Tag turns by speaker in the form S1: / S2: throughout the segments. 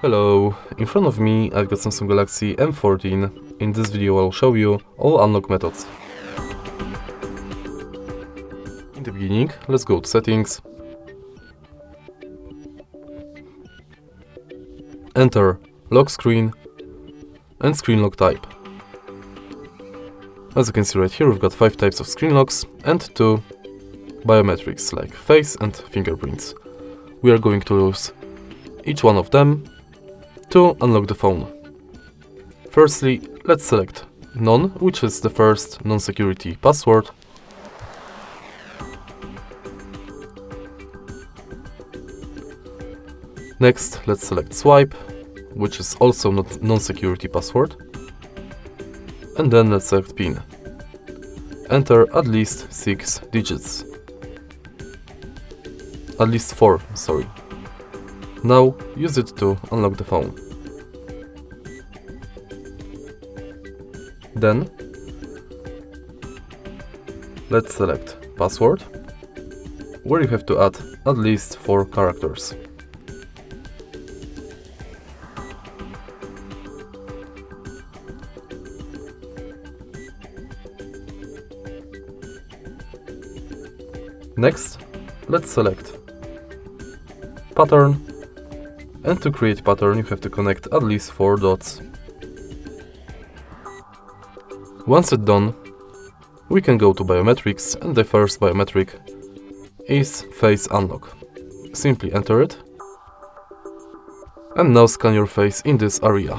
S1: Hello, in front of me I've got Samsung Galaxy M14. In this video I'll show you all unlock methods. In the beginning, let's go to settings, enter lock screen and screen lock type. As you can see right here, we've got 5 types of screen locks and 2 biometrics like face and fingerprints. We are going to use each one of them to unlock the phone. Firstly, let's select None, which is the first non-security password. Next, let's select Swipe, which is also not non-security password. And then let's select PIN. Enter at least 6 digits. At least 4, sorry. Now use it to unlock the phone. Then let's select password, where you have to add at least 4 characters. Next, let's select pattern, and to create pattern you have to connect at least 4 dots. Once it's done, we can go to biometrics, and the first biometric is face unlock. Simply enter it, and now scan your face in this area.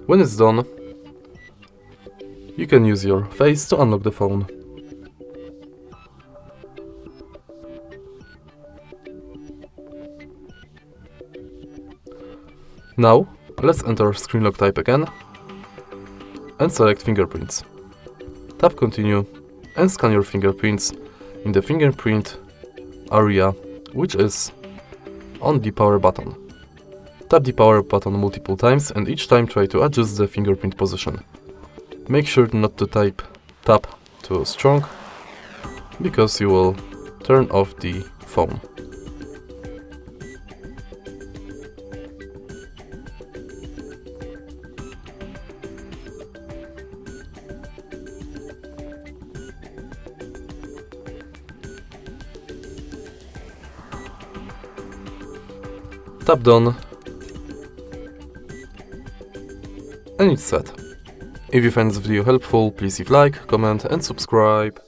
S1: When it's done, you can use your face to unlock the phone. Now, let's enter screen lock type again and select fingerprints. Tap continue and scan your fingerprints in the fingerprint area, which is on the power button. Tap the power button multiple times and each time try to adjust the fingerprint position. Make sure not to tap too strong, because you will turn off the phone. Tap done, and it's set. If you find this video helpful, please leave like, comment and subscribe.